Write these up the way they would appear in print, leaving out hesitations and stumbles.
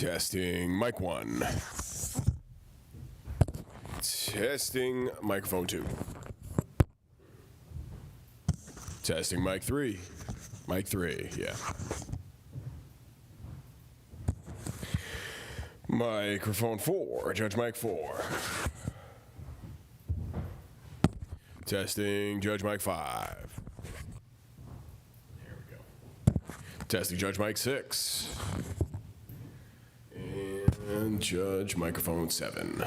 Testing mic 1. Testing microphone 2. Testing mic 3. Mic 3, yeah. Microphone 4, Judge mic 4. Testing Judge mic 5. There we go. Testing Judge mic 6. And Judge microphone 7.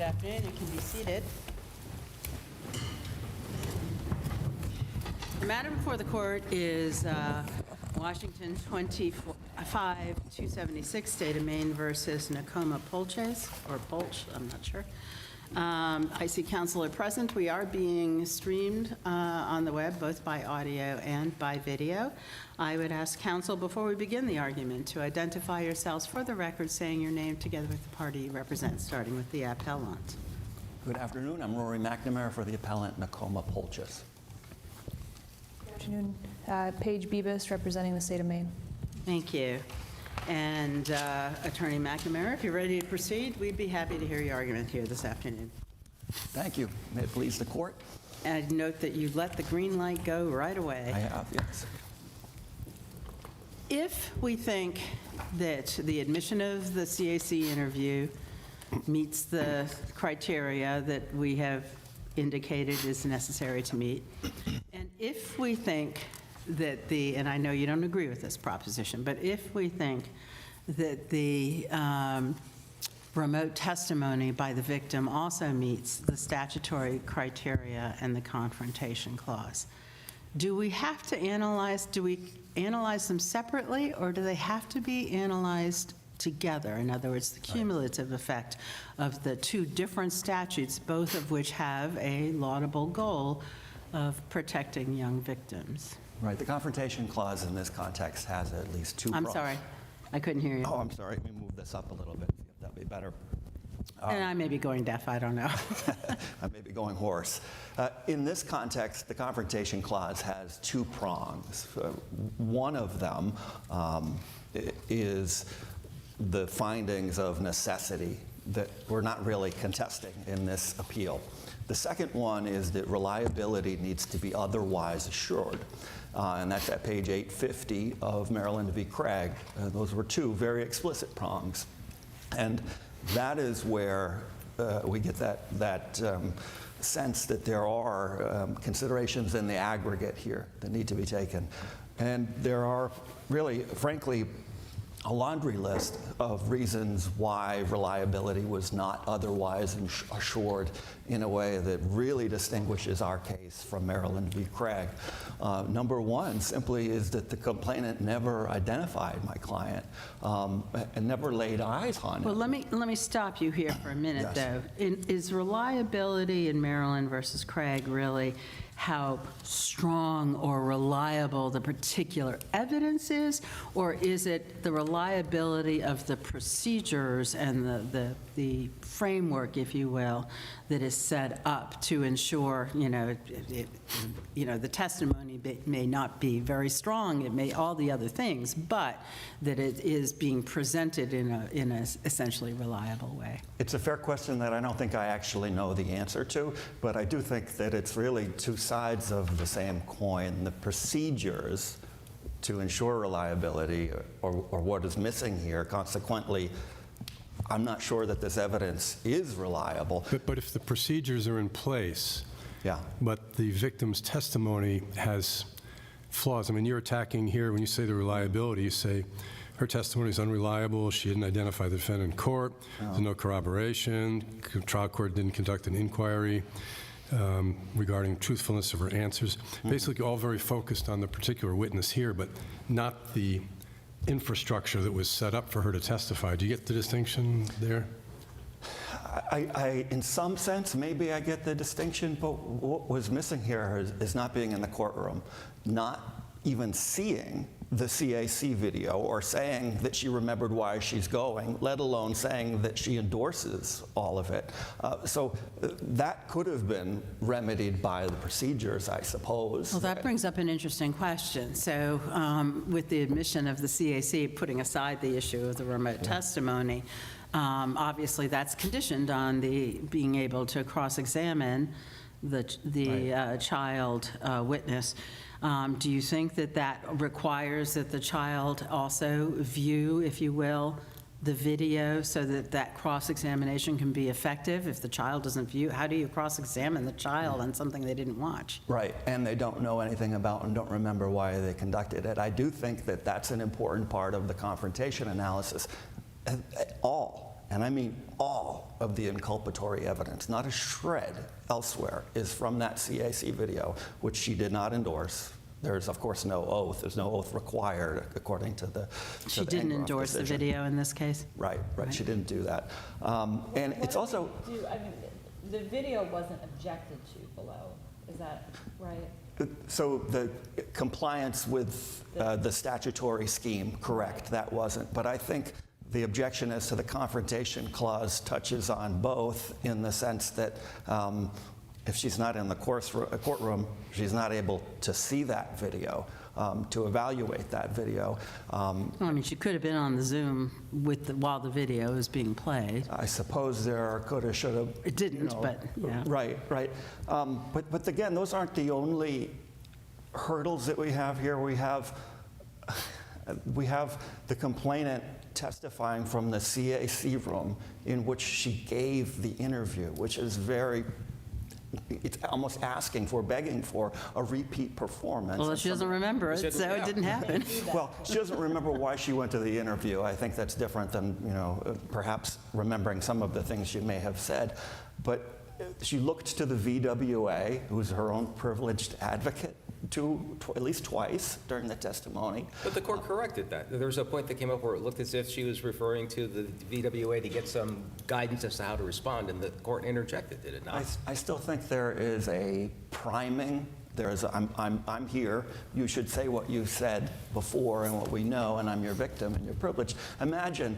Good afternoon. You can be seated. The matter before the court is Washington 25-276, State of Maine versus Nakoma Polches, or Polch, I'm not sure. I see counsel are present. We are being streamed on the web, both by audio and by video. I would ask counsel, before we begin the argument, to identify yourselves for the record, saying your name together with the party you represent, starting with the appellant. Good afternoon. I'm Rory McNamara for the appellant, Nakoma Polches. Good afternoon. Paige Bibas, representing the state of Maine. Thank you. And Attorney McNamara, if you're ready to proceed, we'd be happy to hear your argument here this afternoon. Thank you. May it please the court? And I'd note that you let the green light go right away. I have, yes. If we think that the admission of the CAC interview meets the criteria that we have indicated is necessary to meet, and if we think that and I know you don't agree with this proposition, but if we think that the remote testimony by the victim also meets the statutory criteria and the confrontation clause, do we analyze them separately, or do they have to be analyzed together? In other words, the cumulative effect of the two different statutes, both of which have a laudable goal of protecting young victims. Right. The confrontation clause in this context has at least two I'm prongs. sorry, I couldn't hear you. Oh, I'm sorry. Let me move this up a little bit. See if that'll be better. And I may be going deaf, I don't know. I may be going hoarse. In this context, the confrontation clause has two prongs. One of them is the findings of necessity that we're not really contesting in this appeal. The second one is that reliability needs to be otherwise assured. And that's at page 850 of Maryland v. Craig. Those were two very explicit prongs. And that is where we get that sense that there are considerations in the aggregate here that need to be taken. And there are really, frankly, a laundry list of reasons why reliability was not otherwise assured in a way that really distinguishes our case from Maryland v. Craig. Number one simply is that the complainant never identified my client and never laid eyes on him. Well, let me stop you here for a minute, Yes. though. Is reliability in Maryland versus Craig really how strong or reliable the particular evidence is, or is it the reliability of the procedures and the framework, if you will, that is set up to ensure, the testimony may not be very strong, it may all the other things, but that it is being presented in a essentially reliable way? It's a fair question that I don't think I actually know the answer to, but I do think that it's really two sides of the same coin. The procedures to ensure reliability or what is missing here, consequently, I'm not sure that this evidence is reliable. But if the procedures are in place, Yeah. but the victim's testimony has flaws, I mean, you're attacking here, when you say the reliability, you say her testimony is unreliable, she didn't identify the defendant in court, there's no corroboration, trial court didn't conduct an inquiry regarding truthfulness of her answers. Basically, all very focused on the particular witness here, but not the infrastructure that was set up for her to testify. Do you get the distinction there? In some sense, maybe I get the distinction, but what was missing here is not being in the courtroom, not even seeing the CAC video or saying that she remembered why she's going, let alone saying that she endorses all of it. So that could have been remedied by the procedures, I suppose. Well, that brings up an interesting question. So with the admission of the CAC, putting aside the issue of the remote testimony, obviously that's conditioned on the being able to cross-examine the child witness. Do you think that that requires that the child also view, if you will, the video so that that cross-examination can be effective? If the child doesn't view, how do you cross-examine the child on something they didn't watch? Right, and they don't know anything about and don't remember why they conducted it. I do think that that's an important part of the confrontation analysis. All and I mean all of the inculpatory evidence, not a shred elsewhere, is from that CAC video, which she did not endorse. There's, of course, no oath. There's no oath required, according to the She didn't Engroff endorse the decision. video in this case? Right. She didn't do that. And it's also... I mean, the video wasn't objected to below, is that right? So the compliance with the statutory scheme, correct, that wasn't. But I think the objection as to the confrontation clause touches on both, in the sense that if she's not in the courtroom, she's not able to see that video, to evaluate that video. Well, I mean, she could have been on the Zoom while the video is being played. I suppose there could have, should have. It didn't, but, yeah. Right. But again, those aren't the only hurdles that we have here. We have the complainant testifying from the CAC room in which she gave the interview, which is it's almost begging for a repeat performance. Well, she doesn't remember it, so it didn't happen. Well, she doesn't remember why she went to the interview. I think that's different than, perhaps remembering some of the things she may have said. But she looked to the VWA, who's her own privileged advocate, at least twice during the testimony. But the court corrected that. There was a point that came up where it looked as if she was referring to the VWA to get some guidance as to how to respond, and the court interjected, did it not? I still think there is a priming. There's I'm here. You should say what you said before and what we know, and I'm your victim and your privilege. Imagine,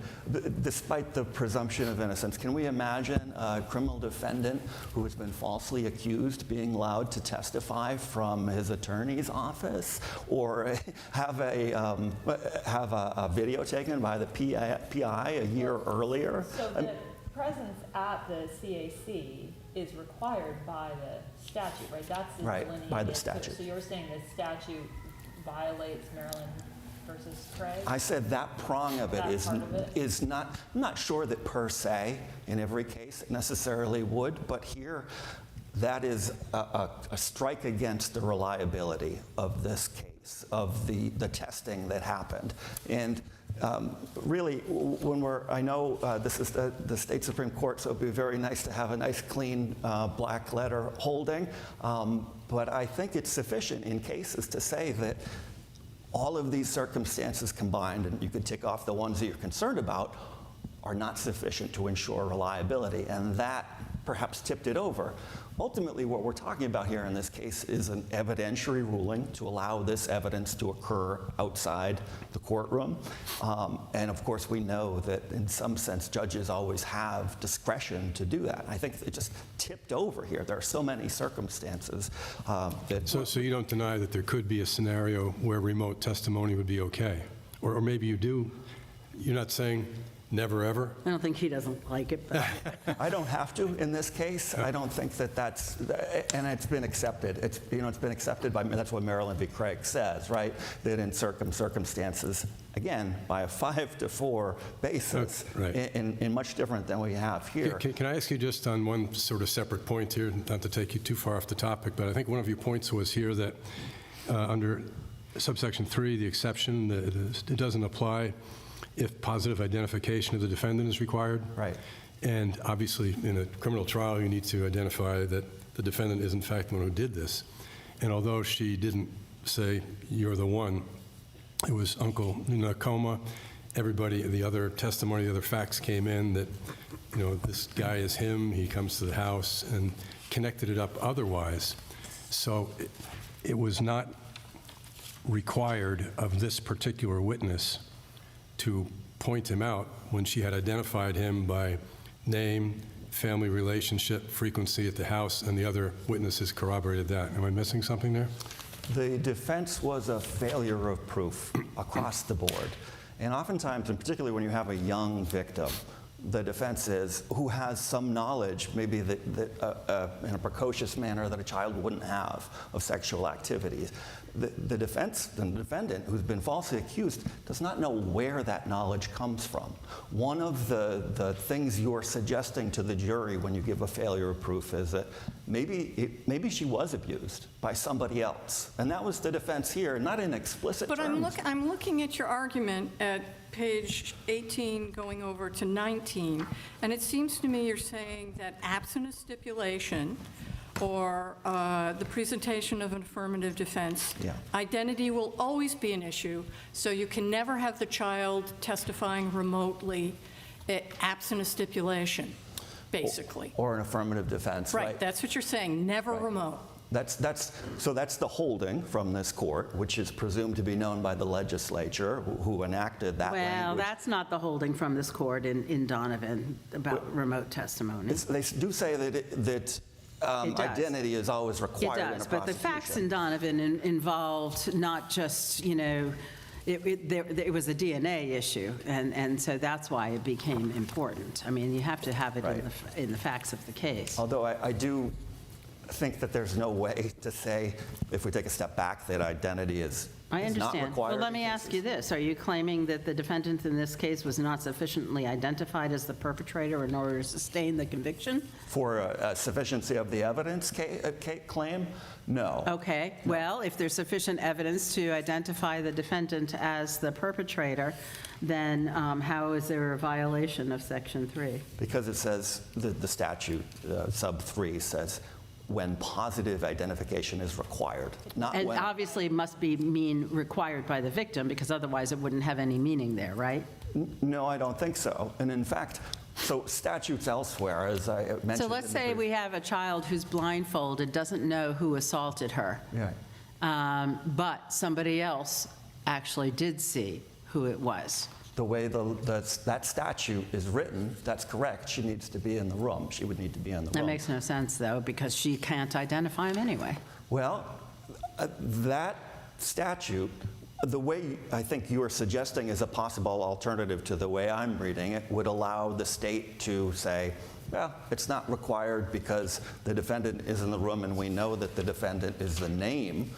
despite the presumption of innocence, can we imagine a criminal defendant who has been falsely accused being allowed to testify from his attorney's office, or have a video taken by the PI a year earlier? So the presence at the CAC is required by the statute, right? That's the Right, delineated. by the statute. So you're saying the statute violates Maryland versus Craig? I said that prong of it That is, part of it? is not, I'm not sure that per se in every case it necessarily would, but here that is a strike against the reliability of this case, of the testing that happened. And really, when I know this is the state Supreme Court, so it'd be very nice to have a nice clean black letter holding, but I think it's sufficient in cases to say that all of these circumstances combined, and you could tick off the ones that you're concerned about, are not sufficient to ensure reliability, and that perhaps tipped it over. Ultimately, what we're talking about here in this case is an evidentiary ruling to allow this evidence to occur outside the courtroom. And of course, we know that in some sense, judges always have discretion to do that. I think it just tipped over here. There are so many circumstances that... So you don't deny that there could be a scenario where remote testimony would be okay? Or maybe you do. You're not saying never ever? I don't think he doesn't like it, but I don't have to in this case. I don't think that's, and it's been accepted. It's been accepted by, that's what Maryland v. Craig says, right? That in circumstances, again, by a 5-4 basis, Right. in much different than we have here. Can I ask you just on one sort of separate point here, not to take you too far off the topic, but I think one of your points was here that under subsection 3, the exception, it doesn't apply if positive identification of the defendant is required. Right. And obviously, in a criminal trial, you need to identify that the defendant is in fact the one who did this. And although she didn't say, you're the one, it was Uncle Nakoma, everybody, the other testimony, the other facts came in that, this guy is him, he comes to the house, and connected it up otherwise. So it was not required of this particular witness to point him out when she had identified him by name, family relationship, frequency at the house, and the other witnesses corroborated that. Am I missing something there? The defense was a failure of proof across the board. And oftentimes, and particularly when you have a young victim, the defense is who has some knowledge, maybe that in a precocious manner that a child wouldn't have of sexual activities. the defendant who's been falsely accused does not know where that knowledge comes from. One of the things you're suggesting to the jury when you give a failure of proof is that maybe she was abused by somebody else. And that was the defense here, not in explicit But terms. I'm looking at your argument at page 18 going over to 19, and it seems to me you're saying that absent a stipulation or the presentation of an affirmative defense, Yeah. identity will always be an issue, so you can never have the child testifying remotely absent a stipulation, basically. Or an affirmative defense, Right, that's what you're saying, never remote. So that's the holding from this court, which is presumed to be known by the legislature who enacted that Well, language. that's not the holding from this court in Donovan about remote testimony. They do say that does. identity is always It required in a does, but the facts prosecution. in Donovan involved not just, it was a DNA issue, and so that's why it became important. I mean, you have to have it Right. in the facts of the case. Although I do think that there's no way to say, if we take a step back, that identity is I not understand. required. Well, let me ask you this. Are you claiming that the defendant in this case was not sufficiently identified as the perpetrator in order to sustain the conviction? For a sufficiency of the evidence claim? No. Okay, well, if there's sufficient evidence to identify the defendant as the perpetrator, then how is there a violation of Section 3? Because it says, the statute, sub 3 says, when positive identification is required, not And when. obviously it must mean required by the victim, because otherwise it wouldn't have any meaning there, right? No, I don't think so. And in fact, so statutes elsewhere, as I mentioned. So let's in the say brief- we have a child who's blindfolded, doesn't know who assaulted her, Yeah. but somebody else actually did see who it was. The way that statute is written, that's correct. She needs to be in the room. She would need to be in the room. That makes no sense, though, because she can't identify him anyway. Well, that statute, the way I think you are suggesting is a possible alternative to the way I'm reading it, would allow the state to say, well, it's not required because the defendant is in the room and we know that the defendant is the name,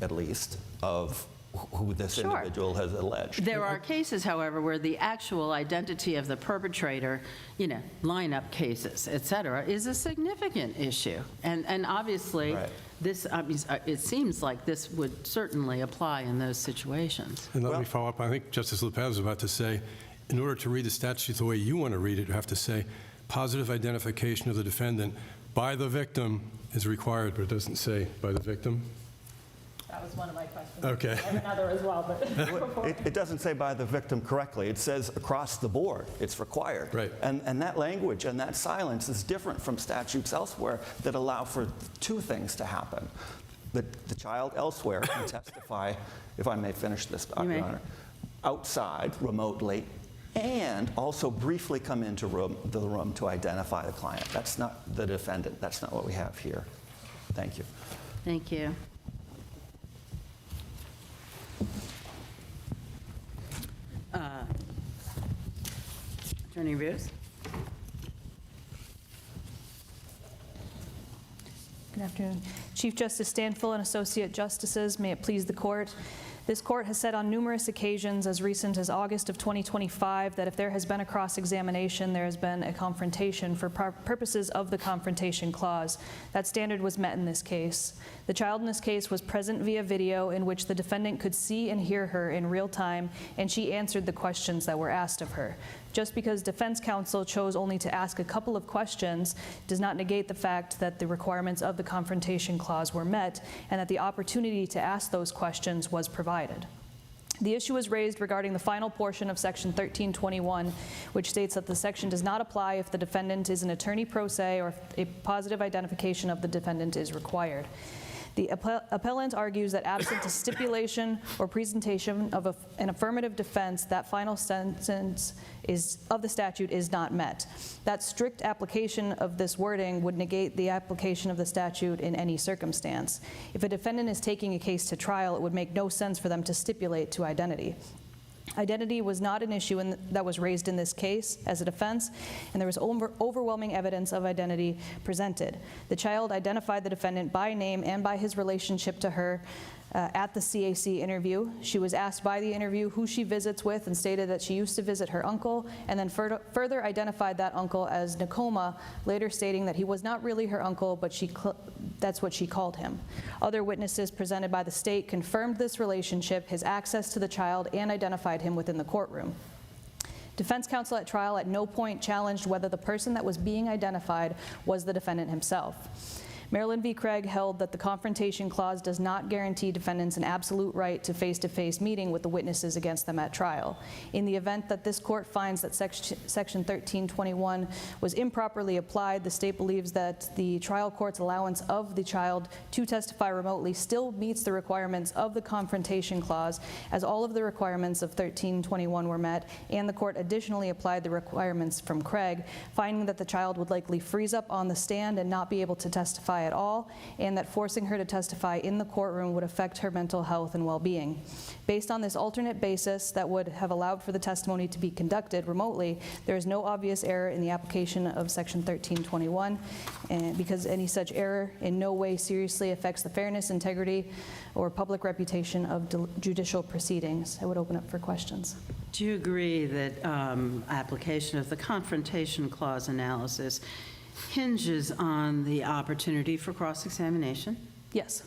at least, of who this Sure. individual has alleged. There are cases, however, where the actual identity of the perpetrator, lineup cases, et cetera, is a significant issue. And obviously, Right. this, it seems like this would certainly apply in those situations. And let me follow up. I think Justice Lopez was about to say, in order to read the statute the way you want to read it, you have to say positive identification of the defendant by the victim is required, but it doesn't say by the victim. That was one of my questions. Okay. I have another as well, but. It doesn't say by the victim correctly. It says across the board, it's required. Right. And that language and that silence is different from statutes elsewhere that allow for two things to happen. The child elsewhere can testify, if I may finish this, You may. Your Honor, outside remotely, and also briefly come into the room to identify the client. That's not the defendant. That's not what we have here. Thank you. Thank you. Attorney Ruse? Good afternoon. Chief Justice Stanfill and Associate Justices, may it please the court. This court has said on numerous occasions, as recent as August of 2025, that if there has been a cross-examination, there has been a confrontation for purposes of the Confrontation Clause. That standard was met in this case. The child in this case was present via video in which the defendant could see and hear her in real time, and she answered the questions that were asked of her. Just because defense counsel chose only to ask a couple of questions does not negate the fact that the requirements of the Confrontation Clause were met and that the opportunity to ask those questions was provided. The issue was raised regarding the final portion of Section 1321, which states that the section does not apply if the defendant is an attorney pro se or if a positive identification of the defendant is required. The appellant argues that absent a stipulation or presentation of an affirmative defense, that final sentence of the statute is not met. That strict application of this wording would negate the application of the statute in any circumstance. If a defendant is taking a case to trial, it would make no sense for them to stipulate to identity. Identity was not an issue that was raised in this case as a defense, and there was overwhelming evidence of identity presented. The child identified the defendant by name and by his relationship to her at the CAC interview. She was asked by the interview who she visits with and stated that she used to visit her uncle, and then further identified that uncle as Nakoma, later stating that he was not really her uncle, but that's what she called him. Other witnesses presented by the state confirmed this relationship, his access to the child, and identified him within the courtroom. Defense counsel at trial at no point challenged whether the person that was being identified was the defendant himself. Maryland v. Craig held that the Confrontation Clause does not guarantee defendants an absolute right to face-to-face meeting with the witnesses against them at trial. In the event that this court finds that Section 1321 was improperly applied, the state believes that the trial court's allowance of the child to testify remotely still meets the requirements of the Confrontation Clause, as all of the requirements of 1321 were met, and the court additionally applied the requirements from Craig, finding that the child would likely freeze up on the stand and not be able to testify at all, and that forcing her to testify in the courtroom would affect her mental health and well-being. Based on this alternate basis that would have allowed for the testimony to be conducted remotely, there is no obvious error in the application of Section 1321, and because any such error in no way seriously affects the fairness, integrity, or public reputation of judicial proceedings. I would open up for questions. Do you agree that application of the Confrontation Clause analysis hinges on the opportunity for cross-examination? Yes.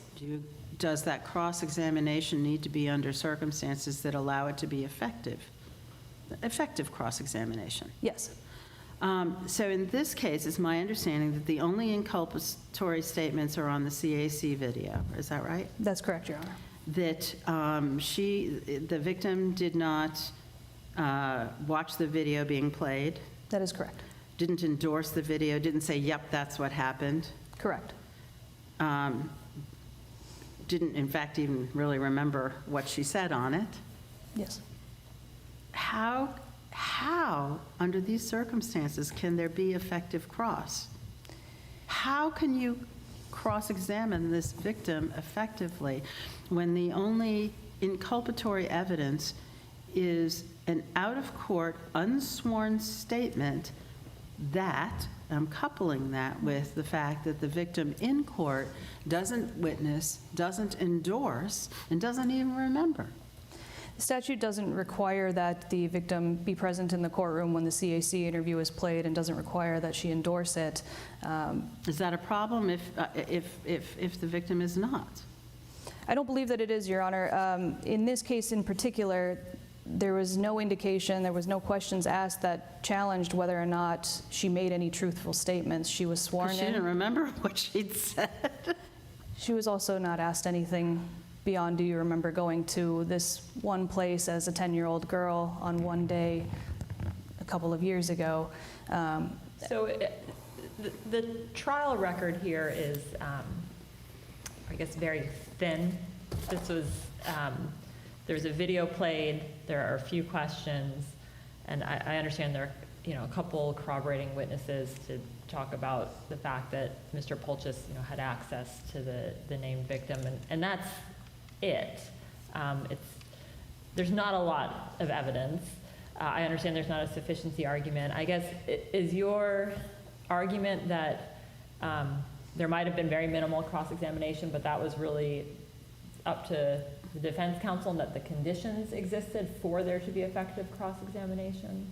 Does that cross-examination need to be under circumstances that allow it to be effective? Effective cross-examination? Yes. So in this case, it's my understanding that the only inculpatory statements are on the CAC video. Is that right? That's correct, Your Honor. That the victim did not watch the video being played? That is correct. Didn't endorse the video, didn't say, yep, that's what happened? Correct. Didn't, in fact, even really remember what she said on it? Yes. How, under these circumstances, can there be effective cross? How can you cross-examine this victim effectively when the only inculpatory evidence is an out-of-court, unsworn statement that, I'm coupling that with the fact that the victim in court doesn't witness, doesn't endorse, and doesn't even remember? The statute doesn't require that the victim be present in the courtroom when the CAC interview is played, and doesn't require that she endorse it. Is that a problem if the victim is not? I don't believe that it is, Your Honor. In this case in particular, there was no indication, there was no questions asked that challenged whether or not she made any truthful statements. She was sworn in. She didn't remember what she'd said. She was also not asked anything beyond, do you remember going to this one place as a 10-year-old girl on one day a couple of years ago? So the trial record here is, I guess, very thin. This was, there's a video played, there are a few questions, and I understand there are, a couple corroborating witnesses to talk about the fact that Mr. Polches, had access to the named victim, and that's it. There's not a lot of evidence. I understand there's not a sufficiency argument. I guess, is your argument that there might have been very minimal cross-examination, but that was really up to the defense counsel, and that the conditions existed for there to be effective cross-examination?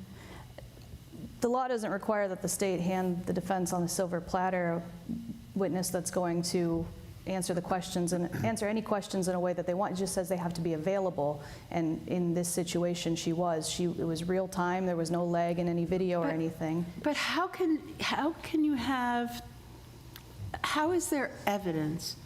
The law doesn't require that the state hand the defense on a silver platter a witness that's going to answer the questions and answer any questions in a way that they want. It just says they have to be available. And in this situation, she was. It was real time. There was no lag in any video or anything. But how is there evidence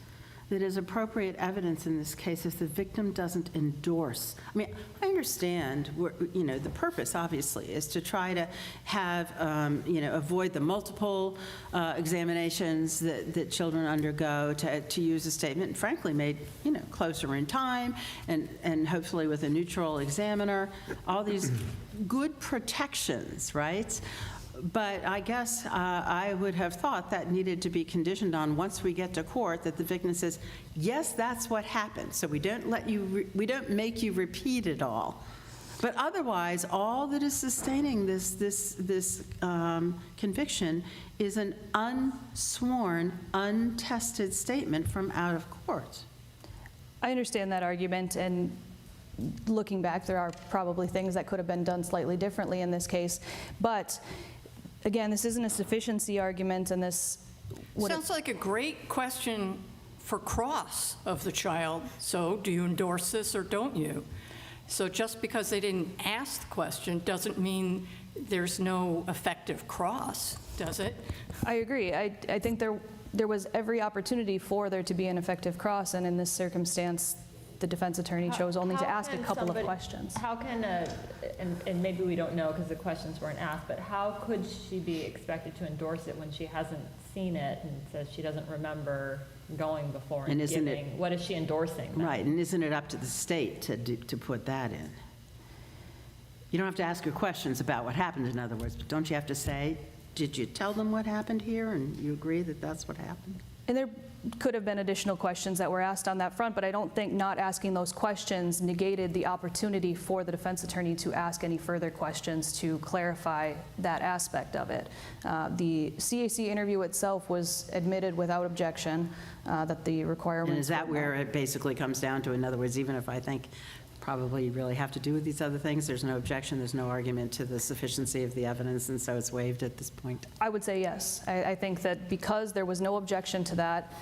that is appropriate evidence in this case if the victim doesn't endorse? I mean, I understand, the purpose obviously is to try to have, avoid the multiple examinations that children undergo, to use a statement, frankly, made, closer in time, and hopefully with a neutral examiner, all these good protections, right? But I guess I would have thought that needed to be conditioned on, once we get to court, that the victim says, yes, that's what happened. So we don't make you repeat it all. But otherwise, all that is sustaining this conviction is an unsworn, untested statement from out of court. I understand that argument, and looking back, there are probably things that could have been done slightly differently in this case. But again, this isn't a sufficiency argument, and this would Sounds like a great question for cross of the child. So do you endorse this or don't you? So just because they didn't ask the question doesn't mean there's no effective cross, does it? I agree. I think there was every opportunity for there to be an effective cross, and in this circumstance, the defense attorney chose only to How ask a can couple of somebody- questions. How can, and maybe we don't know because the questions weren't asked, but how could she be expected to endorse it when she hasn't seen it and says she doesn't remember going before and And isn't it- giving? What is she endorsing then? Right, and isn't it up to the state to put that in? You don't have to ask her questions about what happened, in other words, but don't you have to say, did you tell them what happened here, and you agree that that's what happened? And there could have been additional questions that were asked on that front, but I don't think not asking those questions negated the opportunity for the defense attorney to ask any further questions to clarify that aspect of it. The CAC interview itself was admitted without objection, that the requirements And is that were where met. it basically comes down to, in other words, even if I think probably you really have to do with these other things, there's no objection, there's no argument to the sufficiency of the evidence, and so it's waived at this point? I would say yes. I think that because there was no objection to that,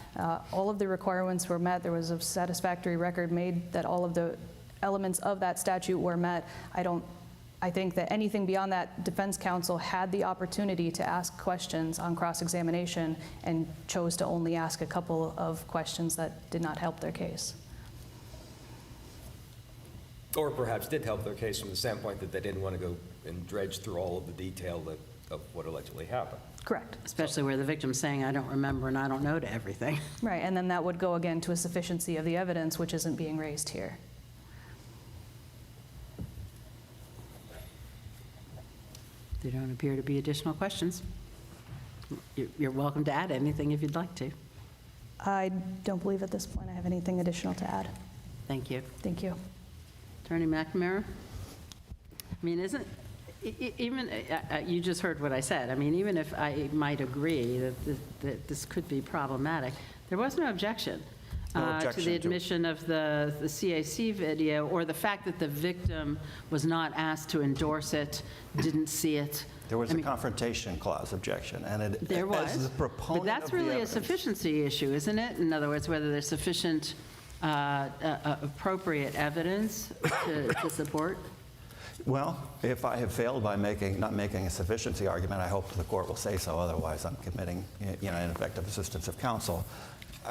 all of the requirements were met, there was a satisfactory record made that all of the elements of that statute were met. I think that anything beyond that, defense counsel had the opportunity to ask questions on cross-examination and chose to only ask a couple of questions that did not help their case. Or perhaps did help their case from the standpoint that they didn't want to go and dredge through all of the detail of what allegedly happened. Correct. Especially where the victim's saying, I don't remember and I don't know to everything. Right, and then that would go again to a sufficiency of the evidence, which isn't being raised here. There don't appear to be additional questions. You're welcome to add anything if you'd like to. I don't believe at this point I have anything additional to add. Thank you. Thank you. Attorney McNamara? I mean, isn't, even, you just heard what I said. I mean, even if I might agree that this could be problematic, there was no objection. No To objection the to- admission of the CAC video, or the fact that the victim was not asked to endorse it, didn't see it. There was I a mean, confrontation clause objection, and it, There as was. the proponent But that's of the really a evidence- sufficiency issue, isn't it? In other words, whether there's sufficient appropriate evidence to support. Well, if I have failed by not making a sufficiency argument, I hope the court will say so. Otherwise, I'm committing, ineffective assistance of counsel.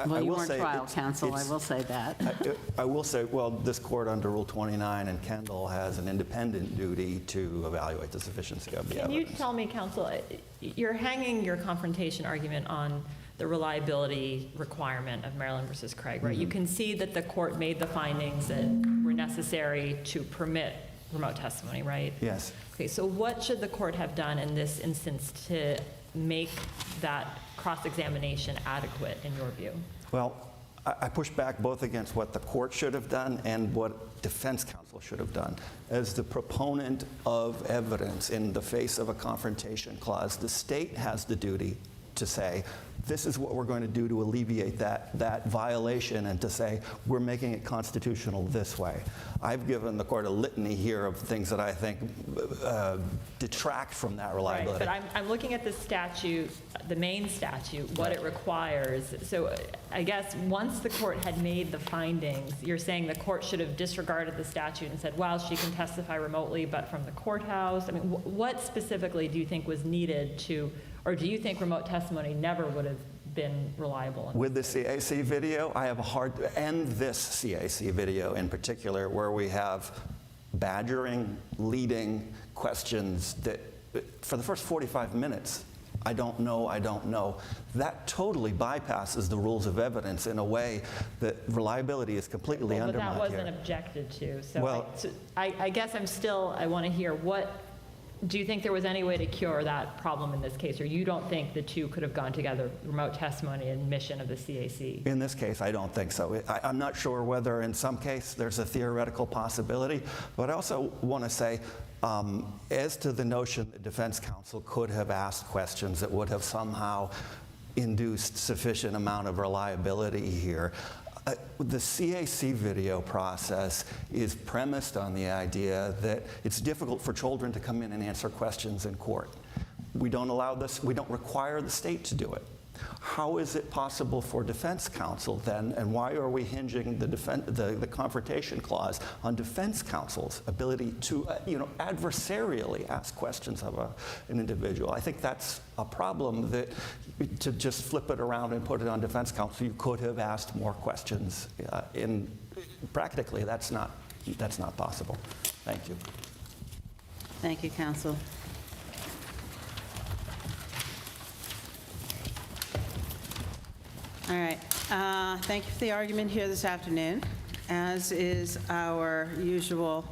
Well, I you will weren't say trial it's- counsel, I it's- will say that. I will say, well, this court under Rule 29 and Kendall has an independent duty to evaluate the sufficiency of the Can you evidence. tell me, counsel, you're hanging your confrontation argument on the reliability requirement of Maryland versus Craig, right? You can see that the court made the findings that were necessary to permit remote testimony, right? Yes. Okay, so what should the court have done in this instance to make that cross-examination adequate in your view? Well, I push back both against what the court should have done and what defense counsel should have done. As the proponent of evidence in the face of a confrontation clause, the state has the duty to say, this is what we're going to do to alleviate that violation, and to say, we're making it constitutional this way. I've given the court a litany here of things that I think detract from that Right, reliability. but I'm looking at the statute, the Maine statute, what it requires. So I guess once the court had made the findings, you're saying the court should have disregarded the statute and said, well, she can testify remotely, but from the courthouse. I mean, what specifically do you think was needed to, or do you think remote testimony never would have been reliable? With the CAC video, I have a hard, and this CAC video in particular, where we have badgering, leading questions that, for the first 45 minutes, I don't know. That totally bypasses the rules of evidence in a way that reliability is completely Well, but undermined that here. wasn't objected to. So Well- I guess I want to hear do you think there was any way to cure that problem in this case, or you don't think the two could have gone together, remote testimony and admission of the CAC? In this case, I don't think so. I'm not sure whether in some case there's a theoretical possibility, but I also want to say, as to the notion that defense counsel could have asked questions that would have somehow induced sufficient amount of reliability here, The CAC video process is premised on the idea that it's difficult for children to come in and answer questions in court. We don't allow this, we don't require the state to do it. How is it possible for defense counsel then, and why are we hinging the confrontation clause on defense counsel's ability to adversarially ask questions of an individual? I think that's a problem, that to just flip it around and put it on defense counsel, you could have asked more questions. Practically, that's not possible. Thank you. Thank you, counsel. All right. Thank you for the argument here this afternoon. As is our usual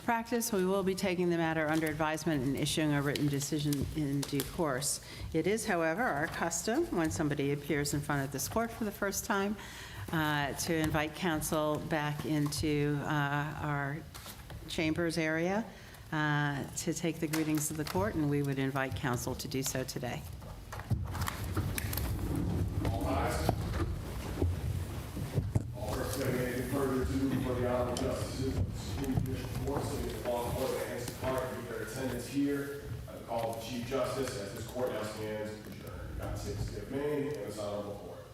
practice, we will be taking the matter under advisement and issuing a written decision in due course. It is, however, our custom, when somebody appears in front of this court for the first time, to invite counsel back into our chambers area to take the greetings of the court, and we would invite counsel to do so today. Anything further to do before the Honorable Justices of the Supreme Judicial Court, so the law court and hence part of their attendance here. I call the Chief Justice as this court now stands adjourned. God save the state of Maine and this honorable court.